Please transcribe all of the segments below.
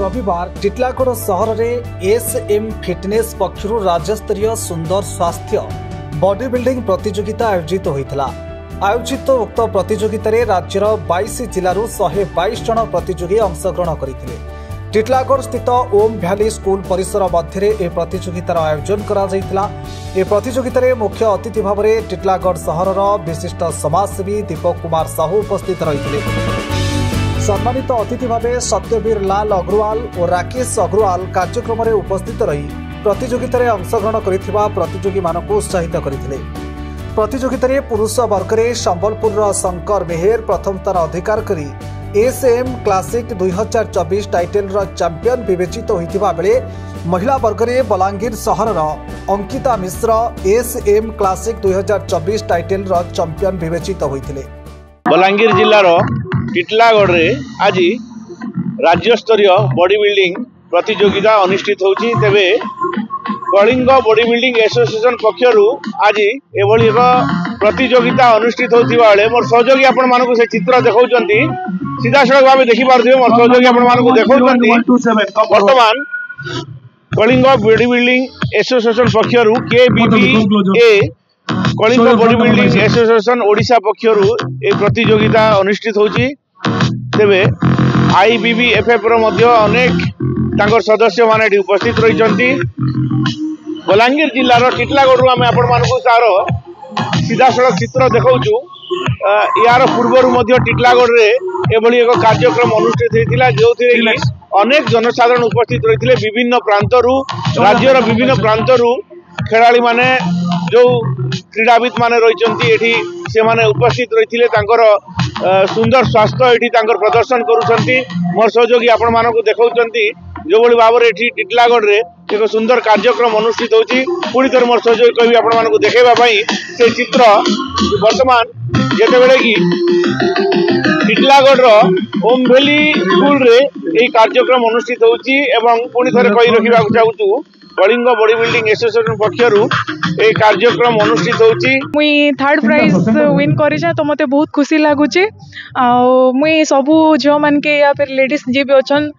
रविवार टिटलागढ़ सहर में एसएम फिटनेस पक्षर राज्यस्तरीय सुंदर स्वास्थ्य बॉडी बिल्डिंग प्रतियोगिता आयोजित होता। आयोजित उक्त प्रतियोगिता राज्यर 22 जिलूर 122 जन प्रतियोगी अंशग्रहण करते। टिटलागढ़ स्थित ओम भैली स्कूल परिसर मध्य यह प्रतियोगितार आयोजन करा प्रतियोगिता मुख्य अतिथि भाव में टिटलागढ़ सहर विशिष्ट समाजसेवी दीपक कुमार साहू उपस्थित रही। सम्मानित अतिथि भाव सत्यवीर लाल अग्रवाल और राकेश अग्रवाल कार्यक्रम में उपस्थित रही प्रतियोगिता अंशग्रहण करथिबा प्रतियोगी मानक उत्साहित करथिले। प्रतियोगिता पुरुष वर्ग में संबलपुर शंकर मेहर प्रथम स्थान अधिकार करी एसएम क्लासिक 2024 टाइटल चैंपियन विवेचित होता बेले महिला वर्ग में बलांगीर सहर अंकिता मिश्र एसएम क्लासिक 2024 टाइटल चैंपियन विवेचित होते। बलांगीर जिलार टिटलागढ़ रे आज राज्यस्तरीय बॉडी बिल्डिंग प्रतियोगिता अनुष्ठित होछि। तेबे कलिंग बॉडी बिल्डिंग एसोसिएशन पक्षर आज एभली एक प्रतियोगिता अनुष्ठित होता बेले मोर सहयोगी आपण मानक से चित्र देखौचंती सीधा सड़क भाव देखि पारथिबे। मोर सहयोगी आपण मानक देखौचंती वर्तमान कलिंग बॉडी बिल्डिंग एसोसिएशन पक्षर KBBA Kalinga body building association Odisha पक्षर ए प्रतियोगिता अनुष्ठित होछि। तेबे आईबीबीएफएफ रो मध्य अनेक तांकर सदस्य माने उपस्थित रहिचंती। बलांगीर जिल्लार टिटलागढ़ आम आपण मानकु तार सीधा सड़क चित्र देखौछु। यार पूर्वरु मध्य टिटलागढ़ रे एभली एक कार्यक्रम अनुष्ठित होइतिला जोथिरे कि अनेक जनसाधारण उपस्थित रहिथिले। विभिन्न प्रांतरु राज्यर विभिन्न प्रांतरु खेलाड़ी माने जो क्रीड़ाविद माने रहिचंती एठी से माने उपस्थित रहिथिले। तांकर सुंदर स्वास्थ्य एठी तांकर प्रदर्शन करूछंती। मोर सहयोगी आपण मानकु देखौचंती जो बड़ी भाव में टिटलागढ़ रे एक सुंदर कार्यक्रम अनुष्ठित होछि। पुणी थोर मोर सहयोगी कहबी आपण मानकु देखेबा पई से चित्र वर्तमान जेतेबेले कि टिटलागढ़ ओम भैली स्कूल रे एही कार्यक्रम अनुष्ठित होछि। एवं पुणी थोर कहि रखिबा चाहूछु कलिंग बॉडी बिल्डिंग एसोसिएशन पक्षर ए कार्यक्रम अनुष्ठित होछि। मुई थर्ड प्राइज विन करिछा तो मते बहुत खुशी लागुचे। मुई सबु झियो मान के या फिर लेडीज जे भी अछन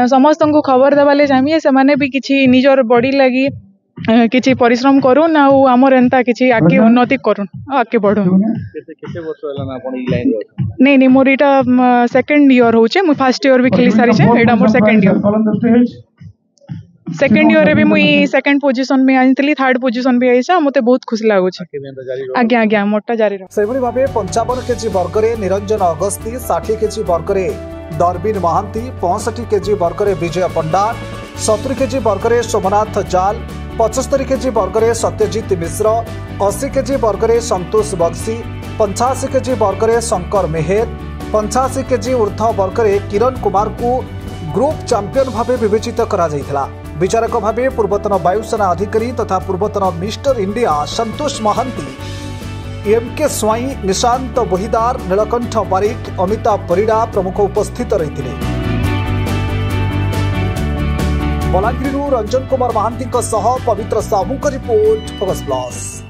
समस्त को खबर देवाले चाहे से माने भी किछि निजर बॉडी लगी किछि परिश्रम करूँ ना आमर एंता किछि आगे उन्नति करूँ आगे बढ़ू। नहीं मोर इटा सेकंड ईयर होचे। मु फर्स्ट ईयर भी खेली सारी छे। एटा मोर सेकंड ईयर रे भी मुई सेकंड पोजीशन में आइतली। थर्ड पोजीशन भी आइसा मते बहुत खुशी लागो छै। आज्ञा आज्ञा मोटा जारी रह। सेबली भाबे 55 केजी वर्ग रे निरंजन अगस्ती, 60 केजी वर्ग रे दरबिन महांती, 65 केजी वर्ग रे विजय पंडा, 70 केजी वर्ग रे सोमनाथ जाल, 75 केजी वर्ग रे सत्यजीत मिश्र, 80 केजी वर्ग रे संतोष बक्सी, 85 केजी वर्ग रे शंकर मेहर, 85 केजी ऊर्ध्व वर्ग रे किरण कुमार को ग्रुप चैंपियन भावे विवेचित करा जायथिला। विचारक भावे पूर्वतन वायुसेना अधिकारी तथा पूर्वतन मिस्टर इंडिया संतोष महांती, एमके स्वाई, निशांत बोहिदार, नीलकंठ बारिक, अमिताभ परिड़ा प्रमुख उपस्थित रही। बलांगीर रंजन कुमार महांती सह पवित्र साहू रिपोर्ट फोकस प्लस।